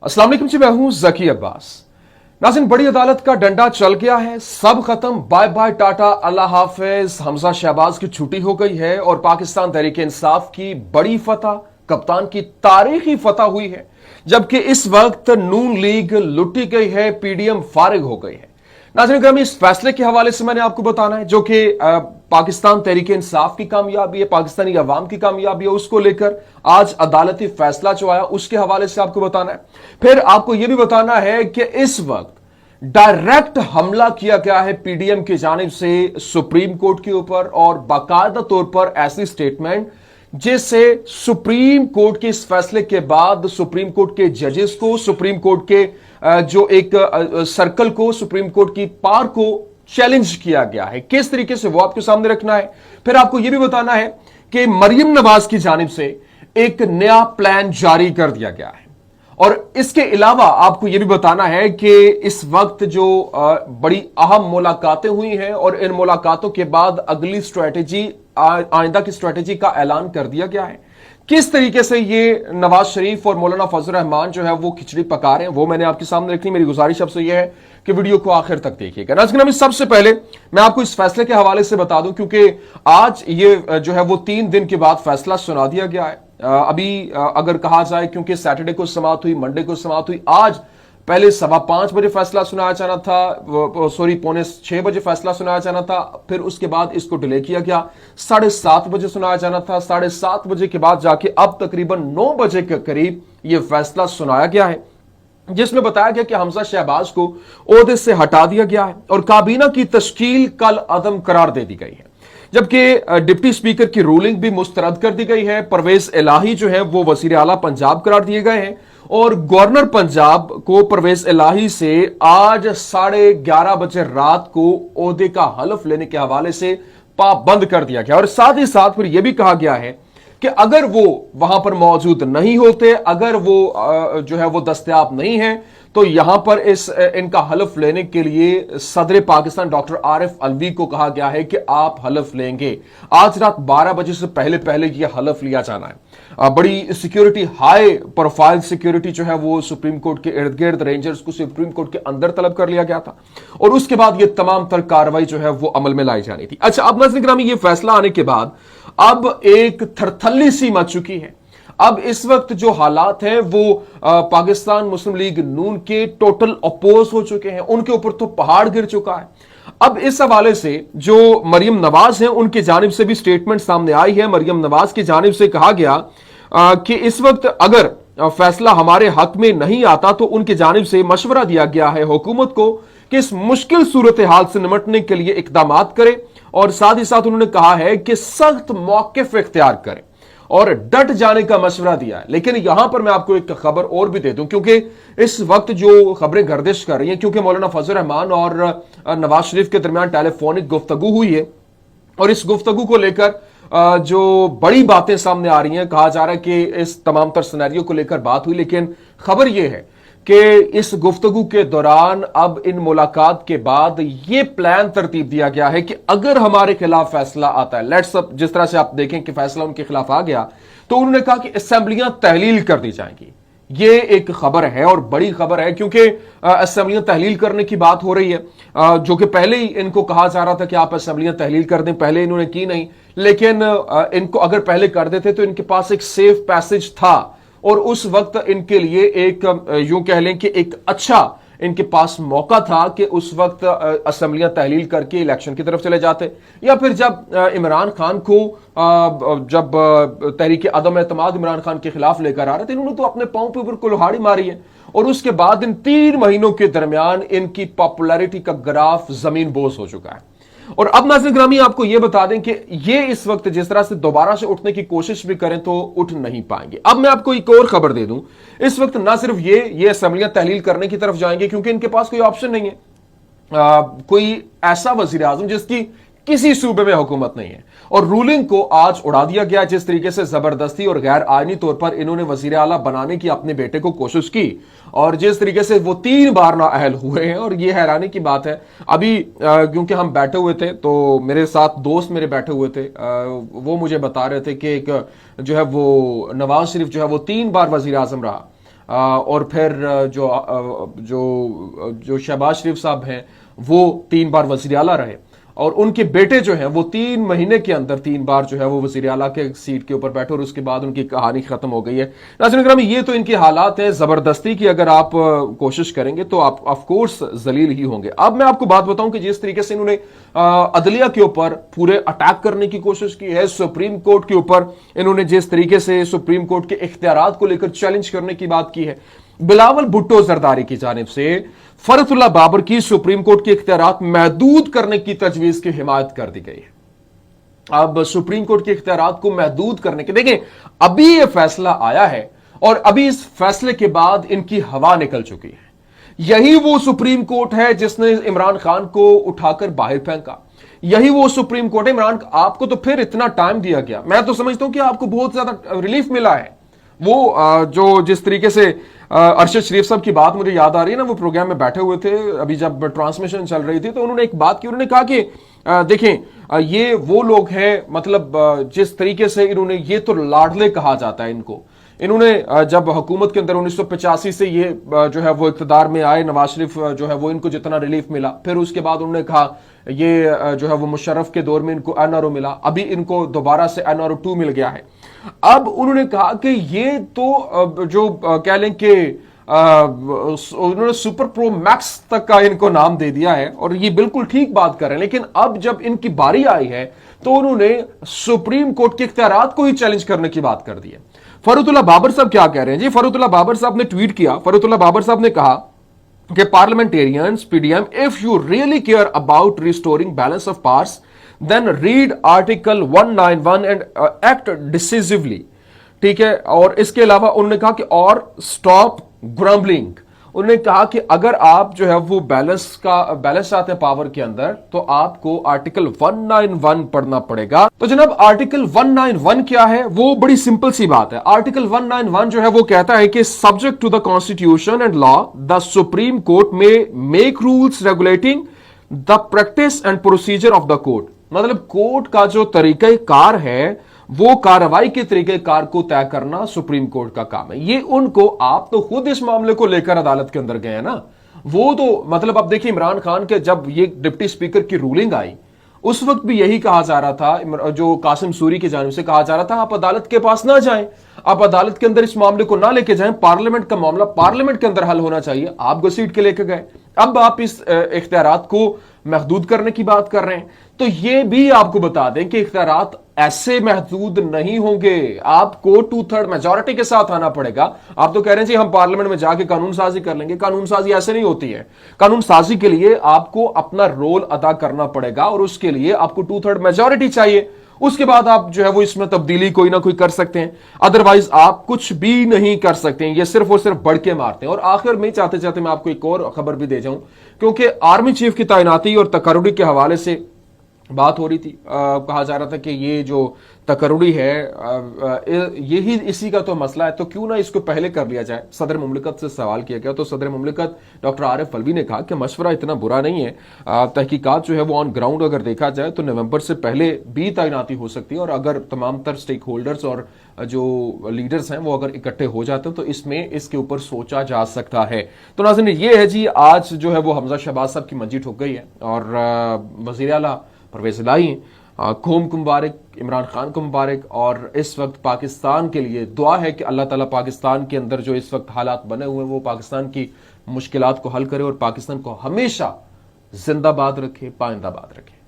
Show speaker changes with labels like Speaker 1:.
Speaker 1: अस्सलाम वालेकुम जी, मैं हूं जकी अब्बास। नाज़रीन, बड़ी अदालत का डंडा चल गया है, सब खत्म, बाय बाय टाटा, अल्लाह हाफिज। हमजा शहबाज की छुट्टी हो गई है और पाकिस्तान तहरीक इंसाफ की बड़ी फतह, कप्तान की तारीखी फतह हुई है। जबकि इस वक्त नून लीग लुटी गई है, पीडीएम फारिग हो गई है। नाज़रीन ग्रामी, इस फैसले के हवाले से मैंने आपको बताना है, जो कि पाकिस्तान तहरीक इंसाफ की कामयाबी है, पाकिस्तानी अवाम की कामयाबी है, उसको लेकर आज अदालती फैसला जो आया उसके हवाले से आपको बताना है। फिर आपको यह भी बताना है कि इस वक्त डायरेक्ट हमला किया गया है पीडीएम की जानिब से सुप्रीम कोर्ट के ऊपर, और बाकायदा तौर पर ऐसी स्टेटमेंट जिससे सुप्रीम कोर्ट के इस फैसले के बाद सुप्रीम कोर्ट के जजेस को, सुप्रीम कोर्ट के जो एक सर्कल को, सुप्रीम कोर्ट की पावर को चैलेंज किया गया है। किस तरीके से वो आपके सामने रखना है। फिर आपको यह भी बताना है कि मरियम नवाज की जानिब से एक नया प्लान जारी कर दिया गया है, और इसके अलावा आपको यह भी बताना है कि इस वक्त जो बड़ी अहम मुलाकातें हुई हैं और इन मुलाकातों के बाद अगली स्ट्रैटेजी, आइंदा की स्ट्रैटेजी का ऐलान कर दिया गया है। किस तरीके से ये नवाज शरीफ और मौलाना फजल रहमान जो है वो खिचड़ी पका रहे हैं, वो मैंने आपके सामने रखनी। मेरी गुजारिश आपसे ये है कि वीडियो को आखिर तक देखिएगा। नाज़रीन, सबसे पहले मैं आपको इस फैसले के हवाले से बता दूं, क्योंकि आज ये जो है वो 3 दिन के बाद फैसला सुना दिया गया है। अभी अगर कहा जाए, क्योंकि सैटरडे को समाप्त हुई, मंडे को समाप्त हुई, आज पहले 5:15 बजे फैसला सुनाया जाना था, सॉरी 5:45 बजे फैसला सुनाया जाना था। फिर उसके बाद इसको डिले किया गया, 7:30 बजे सुनाया जाना था। 7:30 बजे के बाद जाके अब तकरीबन 9 बजे के करीब यह फैसला सुनाया गया है, जिसमें बताया गया कि हमजा शहबाज को ओहदे से हटा दिया गया है और काबीना की तश्कील कल अदम करार दे दी गई है। जबकि डिप्टी स्पीकर की रूलिंग भी मुस्तरद कर दी गई है। परवेज इलाही जो है वो वजीर आला पंजाब करार दिए गए हैं, और गवर्नर पंजाब को परवेज इलाही से आज 11:30 बजे रात को ओहदे का हलफ लेने के हवाले से पाबंद कर दिया गया। और साथ ही साथ फिर यह भी कहा गया है कि अगर वो वहां पर मौजूद नहीं होते, अगर वो जो है वो दस्तयाब नहीं है, तो यहां पर इनका हलफ लेने के लिए सदर पाकिस्तान डॉक्टर आरिफ अलवी को कहा गया है कि आप हलफ लेंगे। आज रात 12 बजे से पहले पहले यह हलफ लिया जाना है। बड़ी सिक्योरिटी, हाई प्रोफाइल सिक्योरिटी जो है वो सुप्रीम कोर्ट के इर्द गिर्द, रेंजर्स को सुप्रीम कोर्ट के अंदर तलब कर लिया गया था, और उसके बाद यह तमाम तर कार्रवाई जो है वो अमल में लाई जानी थी। अच्छा, अब नाज़रीन ग्रामी, यह फैसला आने के बाद अब एक थरथल्ली सी मच चुकी है। अब इस वक्त जो हालात हैं वो पाकिस्तान मुस्लिम लीग नून के टोटल अपोज हो चुके हैं, उनके ऊपर तो पहाड़ गिर चुका है। अब इस हवाले से जो मरियम नवाज हैं उनकी जानिब से भी स्टेटमेंट सामने आई है। मरियम नवाज की जानिब से कहा गया कि इस वक्त अगर फैसला हमारे हक में नहीं आता तो उनकी जानिब से मशवरा दिया गया है हुकूमत को कि इस मुश्किल सूरत हाल से निपटने के लिए इकदाम करे, और साथ ही साथ उन्होंने कहा है कि सख्त मौक़िफ़ इख्तियार करें और डट जाने का मशवरा दिया है। लेकिन यहां पर मैं आपको एक खबर और भी दे दूं, क्योंकि इस वक्त जो खबरें गर्दिश कर रही हैं, क्योंकि मौलाना फजल रहमान और नवाज शरीफ के दरमियान टेलीफोनिक गुफ्तगू हुई है, और इस गुफ्तगू को लेकर जो बड़ी बातें सामने आ रही हैं, कहा जा रहा है कि इस तमाम तर सिनेरियो को लेकर बात हुई। लेकिन खबर यह है कि इस गुफ्तगू के दौरान अब इन मुलाकात के बाद यह प्लान तरतीब दिया गया है कि अगर हमारे खिलाफ फैसला आता है, लेट्स अप, जिस तरह से आप देखें कि फैसला उनके खिलाफ आ गया, तो उन्होंने कहा कि असेंबलियां तहलील कर दी जाएंगी। ये एक खबर है और बड़ी खबर है, क्योंकि असेंबलियां तहलील करने की बात हो रही है, जो कि पहले ही इनको कहा जा रहा था कि आप असेंबलियां तहलील कर दें। पहले इन्होंने की नहीं, लेकिन इनको अगर पहले कर देते तो इनके पास एक सेफ पैसेज था, और उस वक्त इनके लिए एक यूं कह लें कि एक अच्छा इनके पास मौका था कि उस वक्त असेंबलियां तहलील करके इलेक्शन की तरफ चले जाते, या फिर जब इमरान खान को जब तहरीक अदम एतमाद इमरान खान के खिलाफ लेकर आ रहे थे, इन्होंने तो अपने पांव पे ऊपर कुल्हाड़ी मारी है, और उसके बाद इन 3 महीनों के दरमियान इनकी पॉपुलैरिटी का ग्राफ जमीन बोस हो चुका है। और अब नाज़रीन ग्रामी, आपको यह बता दें कि ये इस वक्त जिस तरह से दोबारा से उठने की कोशिश भी करें तो उठ नहीं पाएंगे। अब मैं आपको एक और खबर दे दूं, इस वक्त ना सिर्फ ये असेंबलियां तहलील करने की तरफ जाएंगे, क्योंकि इनके पास कोई ऑप्शन नहीं है। कोई ऐसा वजीर आजम जिसकी किसी सूबे में हुकूमत नहीं है, और रूलिंग को आज उड़ा दिया गया। जिस तरीके से जबरदस्ती और गैर आईनी तौर पर इन्होंने वजीर आला बनाने की अपने बेटे को कोशिश की, और जिस तरीके से वो 3 बार नाअहल हुए हैं, और ये हैरानी की बात है। अभी क्योंकि हम बैठे हुए थे तो मेरे साथ दोस्त मेरे बैठे हुए थे, वो मुझे बता रहे थे कि एक जो है वो नवाज शरीफ जो है वो 3 बार वजीर आजम रहा, और फिर जो शहबाज शरीफ साहब हैं वो 3 बार वजीर आला रहे, और उनके बेटे जो हैं वो 3 महीने के अंदर 3 बार जो है वो वजीर आला के सीट के ऊपर बैठे, और उसके बाद उनकी कहानी खत्म हो गई है। नाज़रीन किराम, ये तो इनके हालात हैं। जबरदस्ती की अगर आप कोशिश करेंगे तो आप ऑफ कोर्स जलील ही होंगे। अब मैं आपको बात बताऊं कि जिस तरीके से इन्होंने अदलिया के ऊपर पूरे अटैक करने की कोशिश की है, सुप्रीम कोर्ट के ऊपर इन्होंने जिस तरीके से सुप्रीम कोर्ट के इख्तियारात को लेकर चैलेंज करने की बात की है, बिलावल भुट्टो जरदारी की जानिब से फरतुल्लाह बाबर की सुप्रीम कोर्ट के इख्तियारात महदूद करने की तजवीज की हिमायत कर दी गई है। अब सुप्रीम कोर्ट के इख्तियारात को महदूद करने के, देखें अभी यह फैसला आया है और अभी इस फैसले के बाद इनकी हवा निकल चुकी है। यही वो सुप्रीम कोर्ट है जिसने इमरान खान को उठाकर बाहर फेंका। यही वो सुप्रीम कोर्ट है। इमरान आपको तो फिर इतना टाइम दिया गया, मैं तो समझता हूं कि आपको बहुत ज्यादा रिलीफ मिला है। वो जो जिस तरीके से अरशद शरीफ साहब की बात मुझे याद आ रही है ना, वो प्रोग्राम में बैठे हुए थे अभी जब ट्रांसमिशन चल रही थी, तो उन्होंने एक बात की। उन्होंने कहा कि देखें ये वो लोग हैं, मतलब जिस तरीके से इन्होंने, ये तो लाडले कहा जाता है इनको। इन्होंने जब हुकूमत के अंदर 1985 से ये जो है वो इख्तिदार में आए, नवाज शरीफ जो है वो इनको जितना रिलीफ मिला, फिर उसके बाद उन्होंने कहा ये जो है वो मुशर्रफ के दौर में इनको एनआरओ मिला, अभी इनको दोबारा से एनआरओ 2 मिल गया है। अब उन्होंने कहा कि ये तो जो कह लें कि उन्होंने सुपर प्रो मैक्स तक का इनको नाम दे दिया है, और ये बिल्कुल ठीक बात कर रहे हैं। लेकिन अब जब इनकी बारी आई है तो उन्होंने सुप्रीम कोर्ट के इख्तियारात को ही चैलेंज करने की बात कर दी है। फरुतुल्लाह बाबर साहब क्या कह रहे हैं जी? फरुतुल्लाह बाबर साहब ने ट्वीट किया। फरुतुल्लाह बाबर साहब ने कहा कि parliamentarians PDM, if you really care about restoring balance of powers then read article 191 and act decisively. ठीक है, और इसके अलावा उन्होंने कहा कि और स्टॉप ग्रम्बलिंग। उन्होंने कहा कि अगर आप जो है वो बैलेंस चाहते हैं पावर के अंदर, तो आपको आर्टिकल 191 पढ़ना पड़ेगा। तो जनाब आर्टिकल 191 क्या है? वो बड़ी सिंपल सी बात है। आर्टिकल 191 जो है वो कहता है कि subject to the constitution and law the Supreme Court may make rules regulating the practice and procedure of the court. मतलब कोर्ट का जो तरीक़ेकार है, वो कार्रवाई के तरीक़ेकार को तय करना सुप्रीम कोर्ट का काम है। ये उनको, आप तो खुद इस मामले को लेकर अदालत के अंदर गए हैं ना। वो तो मतलब अब देखिए, इमरान खान के जब ये डिप्टी स्पीकर की रूलिंग आई, उस वक्त भी यही कहा जा रहा था, जो कासिम सूरी की जानिब से कहा जा रहा था, आप अदालत के पास ना जाएं, आप अदालत के अंदर इस मामले को ना लेके जाएं, पार्लियामेंट का मामला पार्लियामेंट के अंदर हल होना चाहिए। आप घसीट के लेके गए, अब आप इस इख्तियारात को महदूद करने की बात कर रहे हैं। तो ये भी आपको बता दें कि इख्तियारात ऐसे महदूद नहीं होंगे, आपको 2/3 मेजॉरिटी के साथ आना पड़ेगा। आप तो कह रहे हैं जी हम पार्लियामेंट में जाके कानून साजी कर लेंगे। कानून साजी ऐसे नहीं होती है। कानून साजी के लिए आपको अपना रोल अदा करना पड़ेगा, और उसके लिए आपको 2/3 मेजॉरिटी चाहिए। उसके बाद आप जो है वो इसमें तब्दीली कोई ना कोई कर सकते हैं, अदरवाइज आप कुछ भी नहीं कर सकते हैं। ये सिर्फ और सिर्फ बढ़ के मारते हैं। और आखिर में चाहते चाहते मैं आपको एक और खबर भी दे जाऊं, क्योंकि आर्मी चीफ की तैनाती और तकर्रुड़ी के हवाले से बात हो रही थी। कहा जा रहा था कि ये जो तकर्रुड़ी है यही इसी का तो मसला है, तो क्यों ना इसको पहले कर लिया जाए। सदर मुमलिकत से सवाल किया गया तो सदर मुमलिकत डॉक्टर आरिफ अलवी ने कहा कि मशवरा इतना बुरा नहीं है, तहकीकात जो है वो ऑन ग्राउंड अगर देखा जाए तो नवंबर से पहले भी तैनाती हो सकती है, और अगर तमाम तर स्टेक होल्डर्स और जो लीडर्स हैं वो अगर इकट्ठे हो जाते हैं तो इसमें इसके ऊपर सोचा जा सकता है। तो नाज़रीन ये है जी, आज जो है वो हमजा शहबाज साहब की मंजी ठुक गई है, और वज़ीर आला परवेज़ इलाही कौम को मुबारक, इमरान खान को मुबारक। और इस वक्त पाकिस्तान के लिए दुआ है कि अल्लाह ताला पाकिस्तान के अंदर जो इस वक्त हालात बने हुए हैं वो पाकिस्तान की मुश्किलात को हल करे और पाकिस्तान को हमेशा जिंदाबाद रखे, पाइंदाबाद रखे।